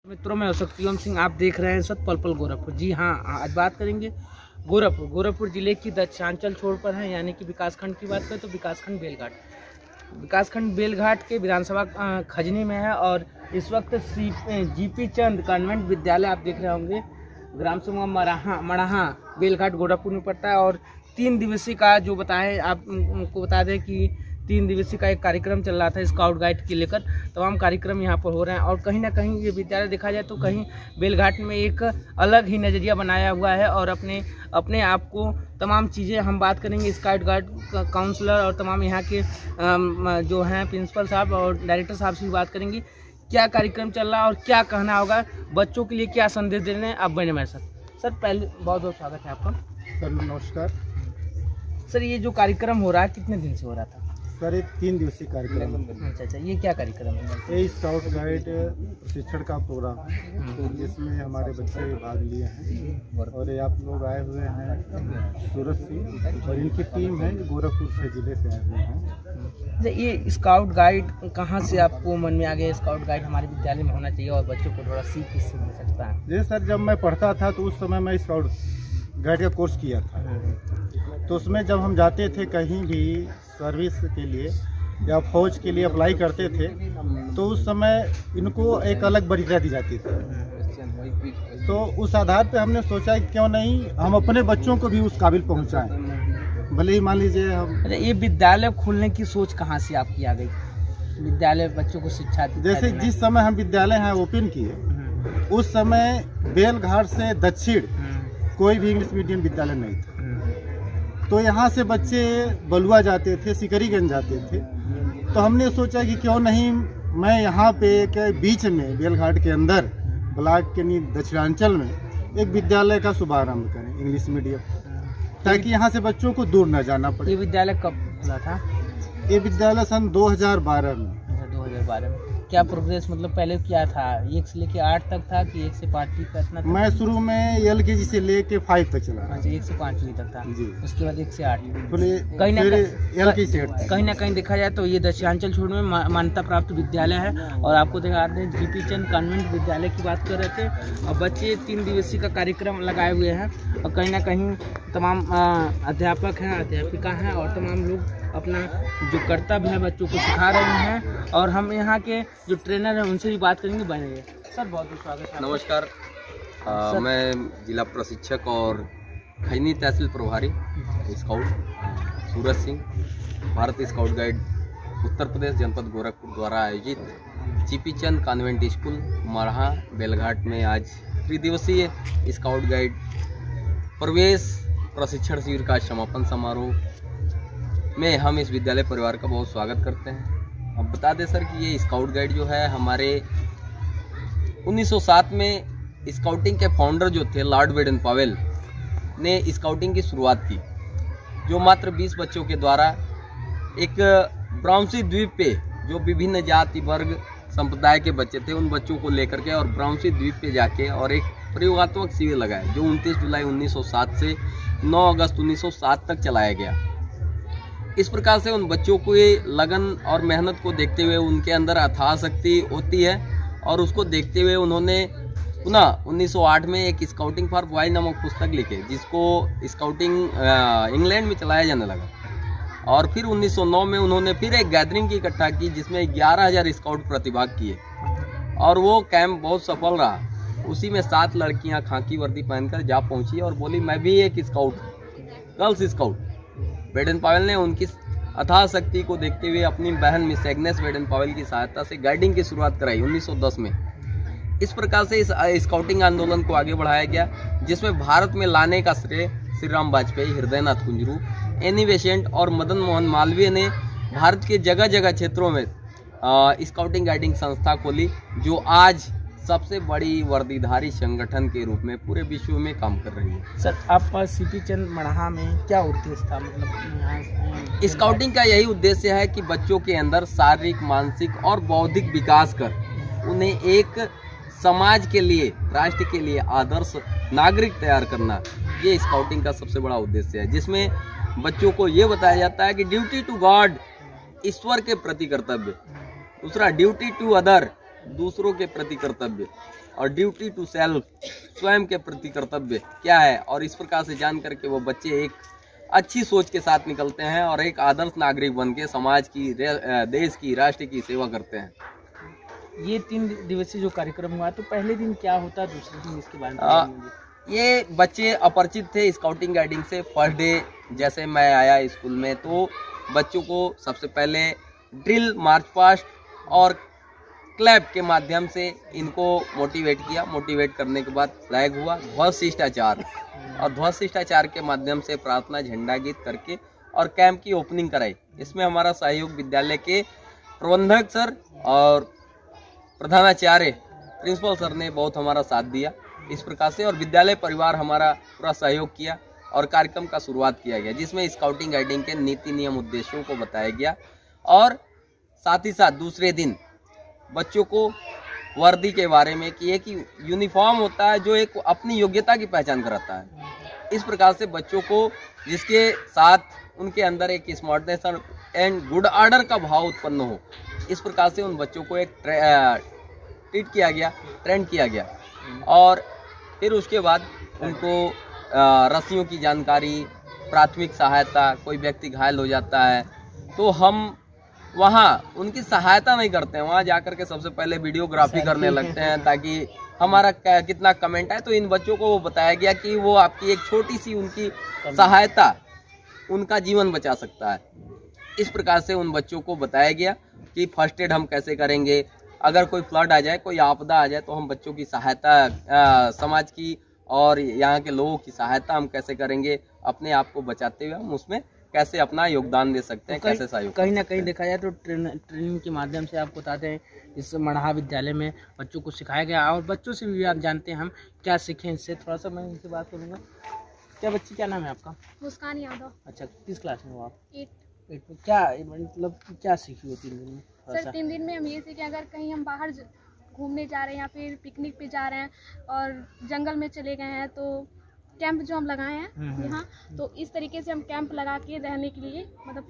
मित्रों, मैं सत्यम सिंह, आप देख रहे हैं सत पल पल गोरखपुर। जी हाँ, आज बात करेंगे गोरखपुर जिले की दक्षिणांचल छोर पर है, यानी कि विकासखंड की बात करें तो विकासखंड बेलघाट के विधानसभा खजनी में है। और इस वक्त जीपी चंद कॉन्वेंट विद्यालय आप देख रहे होंगे, ग्राम समूह मड़ाहा बेलघाट गोरखपुर में पड़ता है। और 3 दिवसीय का जो बताएं, आपको बता दें कि 3 दिवसीय का एक कार्यक्रम चल रहा था स्काउट गाइड के लेकर। तमाम कार्यक्रम यहाँ पर हो रहे हैं और कहीं ना कहीं ये विद्यालय देखा जाए तो कहीं बेलघाट में एक अलग ही नज़रिया बनाया हुआ है। और अपने आप को तमाम चीज़ें हम बात करेंगे स्काउट गाइड काउंसलर और तमाम यहाँ के जो हैं प्रिंसिपल साहब और डायरेक्टर साहब से भी बात करेंगे क्या कार्यक्रम चल रहा है और क्या कहना होगा बच्चों के लिए, क्या संदेश दे रहे हैं। आप बने मेरे साथ। सर पहले बहुत बहुत स्वागत है आपका। सर नमस्कार। सर ये जो कार्यक्रम हो रहा है कितने दिन से हो रहा था? सर एक 3 दिवसीय कार्यक्रम है। अच्छा, ये क्या कार्यक्रम है? ये स्काउट गाइड प्रशिक्षण का प्रोग्राम है, तो जिसमें हमारे बच्चे भाग लिए हैं और ये आप लोग आए हुए हैं सूरत से और इनकी टीम है गोरखपुर से जिले से आए हुए हैं। ये स्काउट गाइड कहाँ से आपको मन में आ गया स्काउट गाइड हमारे विद्यालय में होना चाहिए और बच्चों को थोड़ा सीख इससे मिल सकता है? जी सर, जब मैं पढ़ता था तो उस समय मैं स्काउट गाइड का कोर्स किया था, तो उसमें जब हम जाते थे कहीं भी सर्विस के लिए या फौज के लिए अप्लाई करते थे तो उस समय इनको एक अलग वरीयता दी जाती थी। तो उस आधार पे हमने सोचा कि क्यों नहीं हम अपने बच्चों को भी उस काबिल पहुंचाएं। भले ही मान लीजिए हम ये विद्यालय खोलने की सोच कहाँ से आपकी आ गई? विद्यालय बच्चों को शिक्षा जैसे जिस समय हम विद्यालय हैं ओपन किए उस समय बेलघाट से दक्षिण कोई भी इंग्लिश मीडियम विद्यालय नहीं था, तो यहाँ से बच्चे बलुआ जाते थे, सिकरीगंज जाते थे। तो हमने सोचा कि क्यों नहीं मैं यहाँ पे के बीच में बेलघाट के अंदर ब्लॉक के दक्षिणांचल में एक विद्यालय का शुभारंभ करें इंग्लिश मीडियम, ताकि यहाँ से बच्चों को दूर न जाना पड़े। ये विद्यालय कब खुला था? ये विद्यालय सन 2012 में। 2012 में क्या प्रोग्रेस, मतलब पहले क्या था? 1 से लेके 8 तक था कि 1 से 5वीं तक था? मैं शुरू में LKG से लेके 5 तक चला। अच्छा, 1 से 5वीं तक था जी। उसके बाद 1 से 8 कहीं ना कहीं देखा जाए तो ये दक्षिणांचल छोर में मान्यता प्राप्त विद्यालय है। और आपको दिखा रहे हैं जीपी चंद कॉन्वेंट विद्यालय की बात कर रहे थे और बच्चे 3 दिवसीय का कार्यक्रम लगाए हुए हैं और कहीं ना कहीं तमाम अध्यापक हैं, अध्यापिका हैं और तमाम लोग अपना जो कर्तव्य है बच्चों को सिखा रहे हैं। और हम यहाँ के जो ट्रेनर हैं उनसे भी बात करेंगे। बने सर, बहुत बहुत स्वागत है। नमस्कार, मैं जिला प्रशिक्षक और खैनी तहसील प्रभारी स्काउट सूरज सिंह, भारतीय स्काउट गाइड उत्तर प्रदेश जनपद गोरखपुर द्वारा आयोजित जीपी चंद कॉन्वेंट स्कूल मड़ाहा बेलघाट में आज 3 दिवसीय स्काउट गाइड प्रवेश प्रशिक्षण शिविर का समापन समारोह में हम इस विद्यालय परिवार का बहुत स्वागत करते हैं। अब बता दें सर कि ये स्काउट गाइड जो है हमारे 1907 में स्काउटिंग के फाउंडर जो थे लॉर्ड बेडन पावेल ने स्काउटिंग की शुरुआत की, जो मात्र 20 बच्चों के द्वारा एक ब्राउंसी द्वीप पे जो विभिन्न जाति वर्ग संप्रदाय के बच्चे थे उन बच्चों को लेकर के और ब्राउंसी द्वीप पे जाके और एक प्रयोगात्मक शिविर लगाया जो 29 जुलाई 1907 से 9 अगस्त 1907 तक चलाया गया। इस प्रकार से उन बच्चों को ये लगन और मेहनत को देखते हुए उनके अंदर अथाह शक्ति होती है और उसको देखते हुए उन्होंने पुनः 1908 में एक स्काउटिंग फॉर बॉय नामक पुस्तक लिखे, जिसको स्काउटिंग इंग्लैंड में चलाया जाने लगा। और फिर 1909 में उन्होंने फिर एक गैदरिंग की इकट्ठा की जिसमें 11,000 स्काउट प्रतिभाग किए और वो कैंप बहुत सफल रहा। उसी में 7 लड़कियां खाकी वर्दी पहनकर जा पहुंची और बोली मैं भी एक scout, girls scout. Baden Pavel ने उनकी अथाह शक्ति को देखते हुए अपनी बहन मिस एग्नेस बेडन पावेल की सहायता से गाइडिंग की शुरुआत कराई 1910 में। इस प्रकार से इस स्काउटिंग आंदोलन को आगे बढ़ाया गया, जिसमें भारत में लाने का श्रेय श्री राम वाजपेयी, हृदयनाथ कुंजरू, एनी बेसेंट और मदन मोहन मालवीय ने भारत के जगह जगह क्षेत्रों में स्काउटिंग गाइडिंग संस्था खोली, जो आज सबसे बड़ी वर्दीधारी संगठन के रूप में पूरे विश्व में काम कर रही है। सर आप सीपी चंद मड़ाहा में क्या उद्देश्य था? मतलब स्काउटिंग का यही उद्देश्य है कि बच्चों के अंदर शारीरिक, मानसिक और बौद्धिक विकास कर उन्हें एक समाज के लिए, राष्ट्र के लिए आदर्श नागरिक तैयार करना, ये स्काउटिंग का सबसे बड़ा उद्देश्य है, जिसमें बच्चों को ये बताया जाता है कि ड्यूटी टू गॉड, ईश्वर के प्रति कर्तव्य, दूसरा ड्यूटी टू अदर, दूसरों के प्रति कर्तव्य और ड्यूटी टू सेल्फ, स्वयं के प्रति कर्तव्य क्या है, और इस प्रकार से जान करके वो बच्चे एक अच्छी सोच के साथ निकलते हैं और एक आदर्श नागरिक बन के समाज की, देश की, राष्ट्र की सेवा करते हैं। ये 3 दिवसीय जो कार्यक्रम हुआ, तो पहले दिन क्या होता है, दूसरे दिन इसके बारे में? ये बच्चे अपरिचित थे स्काउटिंग गाइडिंग से। फर्स्ट डे जैसे मैं आया स्कूल में तो बच्चों को सबसे पहले ड्रिल, मार्च पास्ट और क्लैप के माध्यम से इनको मोटिवेट किया। मोटिवेट करने के बाद फ्लैग हुआ, ध्वज शिष्टाचार, और ध्वज शिष्टाचार के माध्यम से प्रार्थना, झंडा गीत करके और कैंप की ओपनिंग कराई। इसमें हमारा सहयोग विद्यालय के प्रबंधक सर और प्रधानाचार्य प्रिंसिपल सर ने बहुत हमारा साथ दिया इस प्रकार से, और विद्यालय परिवार हमारा पूरा सहयोग किया और कार्यक्रम का शुरुआत किया गया, जिसमें स्काउटिंग गाइडिंग के नीति, नियम, उद्देश्यों को बताया गया। और साथ ही साथ दूसरे दिन बच्चों को वर्दी के बारे में कि एक यूनिफॉर्म होता है जो एक अपनी योग्यता की पहचान कराता है। इस प्रकार से बच्चों को, जिसके साथ उनके अंदर एक स्मार्टनेस एंड गुड ऑर्डर का भाव उत्पन्न हो, इस प्रकार से उन बच्चों को एक ट्रीट किया गया, ट्रेंड किया गया। और फिर उसके बाद उनको रस्सियों की जानकारी, प्राथमिक सहायता, कोई व्यक्ति घायल हो जाता है तो हम वहाँ उनकी सहायता नहीं करते हैं, वहाँ जाकर के सबसे पहले वीडियोग्राफी करने लगते हैं ताकि हमारा कितना कमेंट आए। तो इन बच्चों को वो बताया गया कि वो आपकी एक छोटी सी उनकी सहायता उनका जीवन बचा सकता है। इस प्रकार से उन बच्चों को बताया गया कि फर्स्ट एड हम कैसे करेंगे, अगर कोई फ्लड आ जाए, कोई आपदा आ जाए तो हम बच्चों की सहायता, समाज की और यहाँ के लोगों की सहायता हम कैसे करेंगे, अपने आप को बचाते हुए हम उसमें कैसे अपना योगदान दे सकते हैं, कैसे सहयोग। कहीं ना कहीं देखा जाए तो ट्रेनिंग के माध्यम से आपको बताते हैं इस मड़हा विद्यालय में बच्चों को सिखाया गया, और बच्चों से भी आप जानते हैं हम क्या सीखें इससे। थोड़ा सा मैं इनसे बात करूँगा। क्या बच्ची, क्या नाम है आपका? मुस्कान यादव। अच्छा, किस क्लास में हो आप? 8 में। क्या मतलब क्या सीखी हो 3 दिन में? सर 3 दिन में हम ये सीखे, अगर कहीं हम बाहर घूमने जा रहे हैं या फिर पिकनिक पे जा रहे हैं और जंगल में चले गए हैं तो कैंप जो हम लगाए हैं यहाँ, तो इस तरीके से हम कैंप लगा के रहने के लिए, मतलब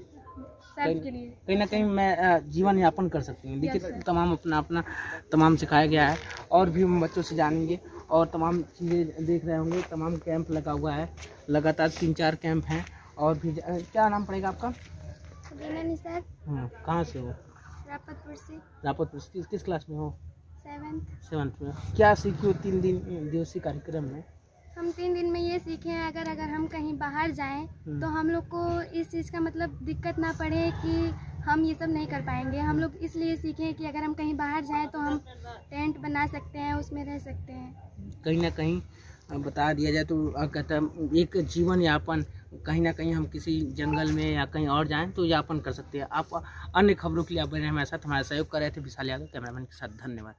सेल्फ के लिए कहीं ना कहीं मैं जीवन यापन कर सकती हूँ। देखिए तमाम अपना तमाम सिखाया गया है, और भी हम बच्चों से जानेंगे और तमाम चीज़ें देख रहे होंगे। तमाम कैंप लगा हुआ है, लगातार 3-4 कैंप हैं। और भी क्या नाम पड़ेगा आपका? कहाँ से हो? रापतपुर से। रापतपुर से। किस क्लास में हो? 7th में। क्या सीखी हो 3 दिन दिवसीय कार्यक्रम में? हम 3 दिन में ये सीखे हैं, अगर हम कहीं बाहर जाएं तो हम लोग को इस चीज़ का मतलब दिक्कत ना पड़े कि हम ये सब नहीं कर पाएंगे। हम लोग इसलिए सीखे कि अगर हम कहीं बाहर जाएं तो हम टेंट बना सकते हैं, उसमें रह सकते हैं। कहीं ना कहीं बता दिया जाए तो कहता है एक जीवन यापन, कहीं ना कहीं हम किसी जंगल में या कहीं और जाएं तो यापन कर सकते हैं। आप अन्य खबरों के लिए आप बने हमारे साथ, हमारा सहयोग कर रहे थे विशाल यादव, कैमरामैन के साथ। धन्यवाद।